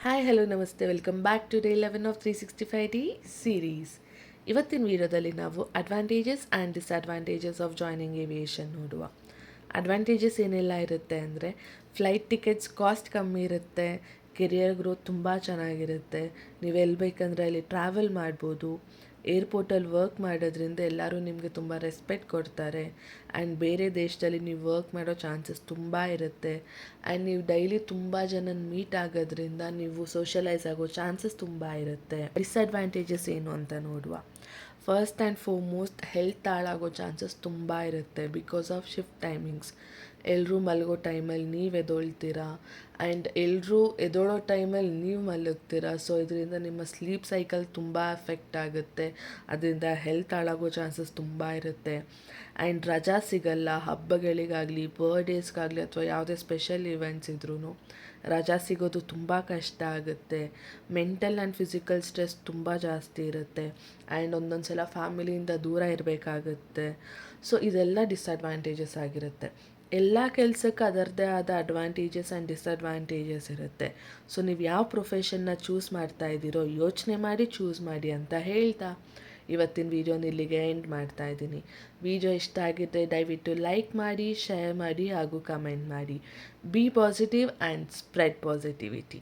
Hi hello ನಮಸ್ತೆ welcome back to day 11 of 365 series. ಇವತ್ತಿನ ವಿಡಿಯೋದಲ್ಲಿ ನಾವು advantages and disadvantages of joining aviation ನೋಡುವ. ಅಡ್ವಾಂಟೇಜಸ್ ಏನೆಲ್ಲ ಇರುತ್ತೆ ಅಂದರೆ ಫ್ಲೈಟ್ ಟಿಕೆಟ್ಸ್ ಕಾಸ್ಟ್ ಕಮ್ಮಿ ಇರುತ್ತೆ, ಕೆರಿಯರ್ ಗ್ರೋತ್ ತುಂಬ ಚೆನ್ನಾಗಿರುತ್ತೆ, ನೀವು ಎಲ್ಲಿ ಬೇಕಂದರೆ ಅಲ್ಲಿ ಟ್ರಾವೆಲ್ ಮಾಡ್ಬೋದು, ಏರ್ಪೋರ್ಟಲ್ಲಿ ವರ್ಕ್ ಮಾಡೋದ್ರಿಂದ ಎಲ್ಲರೂ ನಿಮಗೆ ತುಂಬ ರೆಸ್ಪೆಕ್ಟ್ ಕೊಡ್ತಾರೆ ಆ್ಯಂಡ್ ಬೇರೆ ದೇಶದಲ್ಲಿ ನೀವು ವರ್ಕ್ ಮಾಡೋ ಚಾನ್ಸಸ್ ತುಂಬ ಇರುತ್ತೆ ಆ್ಯಂಡ್ ನೀವು ಡೈಲಿ ತುಂಬ ಜನನ ಮೀಟ್ ಆಗೋದ್ರಿಂದ ನೀವು ಸೋಷಲೈಸ್ ಆಗೋ ಚಾನ್ಸಸ್ ತುಂಬ ಇರುತ್ತೆ. ಡಿಸ್ಅಡ್ವಾಂಟೇಜಸ್ ಏನು ಅಂತ ನೋಡುವ. ಫಸ್ಟ್ ಆ್ಯಂಡ್ ಫಾರ್ಮೋಸ್ಟ್ ಹೆಲ್ತ್ ಹಾಳಾಗೋ ಚಾನ್ಸಸ್ ತುಂಬ ಇರುತ್ತೆ ಬಿಕಾಸ್ ಆಫ್ ಶಿಫ್ಟ್ ಟೈಮಿಂಗ್ಸ್. ಎಲ್ಲರೂ ಮಲಗೋ ಟೈಮಲ್ಲಿ ನೀವು ಎದ್ದೊಳ್ತೀರಾ ಆ್ಯಂಡ್ ಎಲ್ಲರೂ ಎದ್ದೊಳೋ ಟೈಮಲ್ಲಿ ನೀವು ಮಲಗ್ತೀರಾ. ಸೊ ಇದರಿಂದ ನಿಮ್ಮ ಸ್ಲೀಪ್ ಸೈಕಲ್ ತುಂಬ ಎಫೆಕ್ಟ್ ಆಗುತ್ತೆ, ಅದರಿಂದ ಹೆಲ್ತ್ ಹಾಳಾಗೋ ಚಾನ್ಸಸ್ ತುಂಬ ಇರುತ್ತೆ. ಆ್ಯಂಡ್ ರಜಾ ಸಿಗಲ್ಲ, ಹಬ್ಬಗಳಿಗಾಗಲಿ ಬರ್ಡೇಸ್ಗಾಗಲಿ ಅಥವಾ ಯಾವುದೇ ಸ್ಪೆಷಲ್ ಇವೆಂಟ್ಸ್ ಇದ್ರೂ ರಜಾ ಸಿಗೋದು ತುಂಬ ಕಷ್ಟ ಆಗುತ್ತೆ. ಮೆಂಟಲ್ ಆ್ಯಂಡ್ ಫಿಸಿಕಲ್ ಸ್ಟ್ರೆಸ್ ತುಂಬ ಜಾಸ್ತಿ ಇರುತ್ತೆ ಆ್ಯಂಡ್ ಒಂದೊಂದು ಸಲ ಫ್ಯಾಮಿಲಿಯಿಂದ ದೂರ ಇರಬೇಕಾಗುತ್ತೆ. ಸೊ ಇದೆಲ್ಲ ಡಿಸ್ಅಡ್ವಾಂಟೇಜಸ್ ಆಗಿರುತ್ತೆ. ಎಲ್ಲ ಕೆಲಸಕ್ಕೆ ಅದರದ್ದೇ ಆದ ಅಡ್ವಾಂಟೇಜಸ್ ಆ್ಯಂಡ್ ಡಿಸ್ಅಡ್ವಾಂಟೇಜಸ್ ಇರುತ್ತೆ. ಸೊ ನೀವು ಯಾವ ಪ್ರೊಫೆಷನ್ನ ಚೂಸ್ ಮಾಡ್ತಾ ಇದ್ದೀರೋ ಯೋಚನೆ ಮಾಡಿ ಚೂಸ್ ಮಾಡಿ ಅಂತ ಹೇಳ್ತಾ ಇವತ್ತಿನ ವೀಡಿಯೋನ ಇಲ್ಲಿಗೆ ಎಂಡ್ ಮಾಡ್ತಾ ಇದ್ದೀನಿ. ವಿಡಿಯೋ ಇಷ್ಟ ಆಗಿದ್ದರೆ ದಯವಿಟ್ಟು ಲೈಕ್ ಮಾಡಿ, ಶೇರ್ ಮಾಡಿ ಹಾಗೂ ಕಮೆಂಟ್ ಮಾಡಿ. B positive and spread positivity.